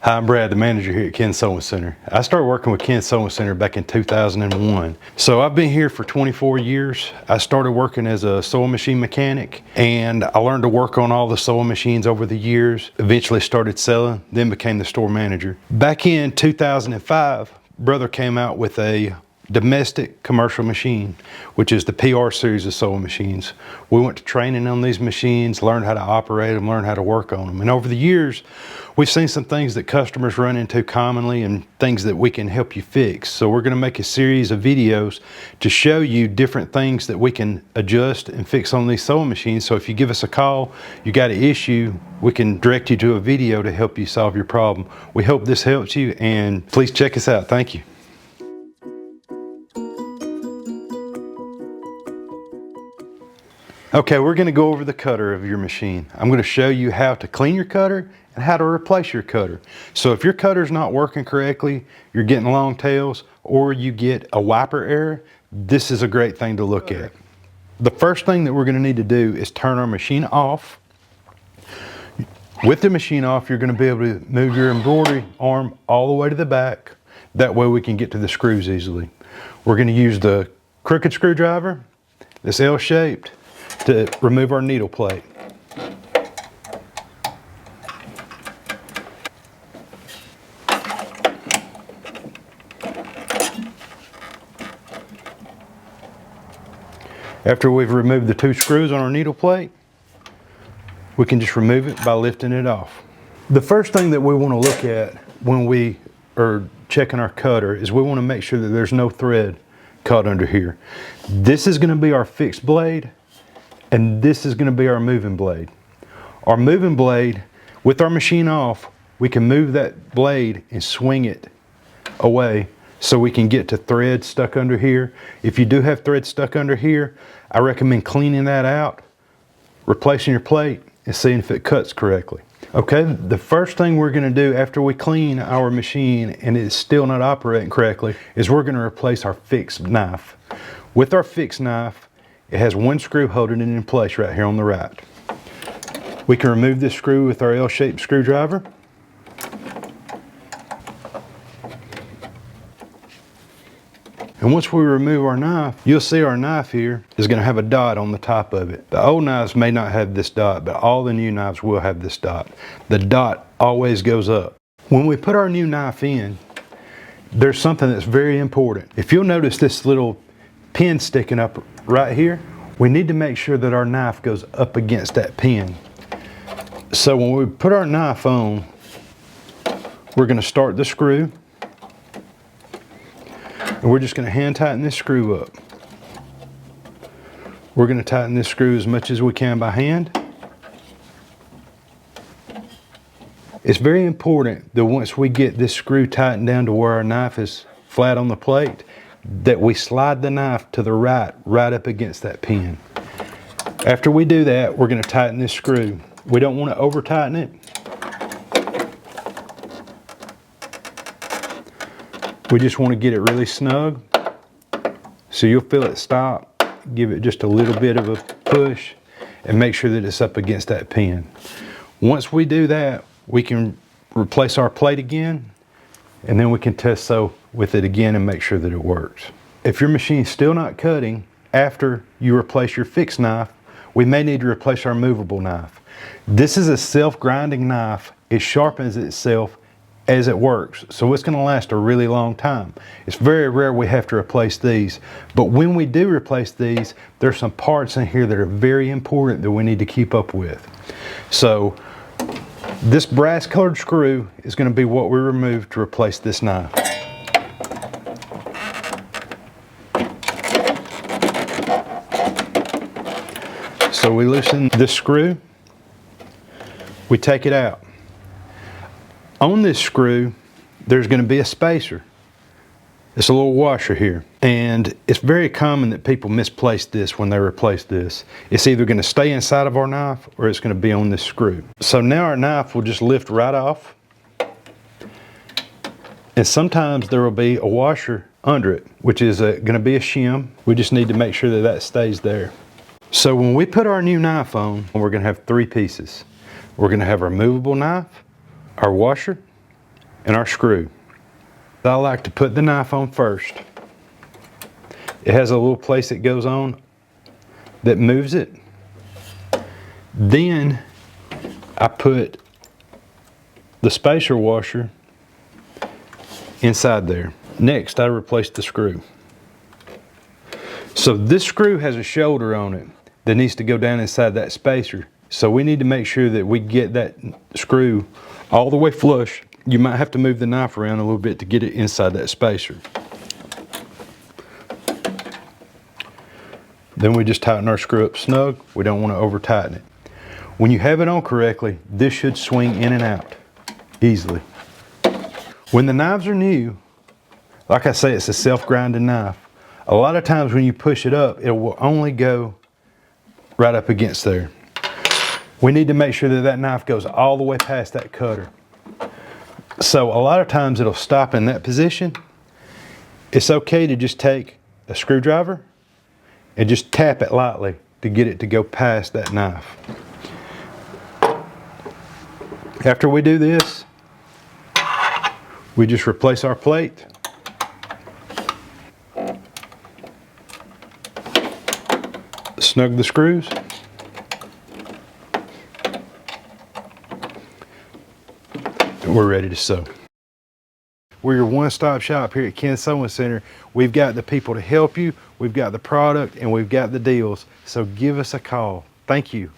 Hi, I'm Brad, the manager here at Ken Sewing Center. I started working with Ken Sewing Center back in 2001. So I've been here for 24 years. I started working as a sewing machine mechanic, and I learned to work on all the sewing machines over the years. Eventually started selling, then became the store manager. Back in 2005, Brother came out with a domestic commercial machine, which is the PR series of sewing machines. We went to training on these machines, learned how to operate them, learned how to work on them. And over the years, we've seen some things that customers run into commonly and things that we can help you fix. So we're gonna make a series of videos to show you different things that we can adjust and fix on these sewing machines. So if you give us a call, you got an issue, we can direct you to a video to help you solve your problem. We hope this helps you, and please check us out. Thank you. Okay, we're going to go over the cutter of your machine. I'm going to show you how to clean your cutter and how to replace your cutter. So if your cutter's not working correctly, you're getting long tails, or you get a wiper error, this is a great thing to look at. The first thing that we're going to need to do is turn our machine off. With the machine off, you're going to be able to move your embroidery arm all the way to the back. That way we can get to the screws easily. We're going to use the crooked screwdriver, this L-shaped, to remove our needle plate. After we've removed the two screws on our needle plate, we can just remove it by lifting it off. The first thing that we want to look at when we are checking our cutter is we want to make sure that there's no thread caught under here. This is going to be our fixed blade, and this is going to be our moving blade. Our moving blade, with our machine off, we can move that blade and swing it away so we can get to thread stuck under here. If you do have thread stuck under here, I recommend cleaning that out, replacing your plate, and seeing if it cuts correctly. Okay, the first thing we're going to do after we clean our machine and it's still not operating correctly is we're going to replace our fixed knife. With our fixed knife, it has one screw holding it in place right here on the right. We can remove this screw with our L-shaped screwdriver. And once we remove our knife, you'll see our knife here is going to have a dot on the top of it. The old knives may not have this dot, but all the new knives will have this dot. The dot always goes up. When we put our new knife in, there's something that's very important. If you'll notice this little pin sticking up right here, we need to make sure that our knife goes up against that pin. So when we put our knife on, we're going to start the screw, and we're just going to hand tighten this screw up. We're going to tighten this screw as much as we can by hand. It's very important that once we get this screw tightened down to where our knife is flat on the plate, that we slide the knife to the right up against that pin. After we do that, we're going to tighten this screw. We don't want to over tighten it. We just want to get it really snug. So you'll feel it stop. Give it just a little bit of a push and make sure that it's up against that pin. Once we do that, we can replace our plate again, and then we can test sew with it again and make sure that it works. If your machine's still not cutting after you replace your fixed knife, we may need to replace our movable knife. This is a self-grinding knife. It sharpens itself as it works, so it's going to last a really long time. It's very rare we have to replace these, but when we do replace these, there's some parts in here that are very important that we need to keep up with. So this brass colored screw is going to be what we remove to replace this knife. So we loosen this screw, we take it out. On this screw, there's going to be a spacer. It's a little washer here. And it's very common that people misplace this when they replace this. It's either going to stay inside of our knife or it's going to be on this screw. So now our knife will just lift right off. And sometimes there will be a washer under it, which is going to be a shim. We just need to make sure that that stays there. So when we put our new knife on, we're going to have three pieces. We're going to have our movable knife, our washer, and our screw. I like to put the knife on first. It has a little place that goes on that moves it. Then I put the spacer washer inside there. Next, I replace the screw. So this screw has a shoulder on it that needs to go down inside that spacer. So we need to make sure that we get that screw all the way flush. You might have to move the knife around a little bit to get it inside that spacer. Then we just tighten our screw up snug. We don't want to over tighten it. When you have it on correctly, this should swing in and out easily. When the knives are new, like I say, it's a self-grinding knife. A lot of times when you push it up, it will only go right up against there. We need to make sure that that knife goes all the way past that cutter. So a lot of times it'll stop in that position. It's okay to just take a screwdriver and just tap it lightly to get it to go past that knife. After we do this, we just replace our plate. Snug the screws. And we're ready to sew. We're your one-stop shop here at Ken's Sewing Center. We've got the people to help you, we've got the product, and we've got the deals. So give us a call. Thank you.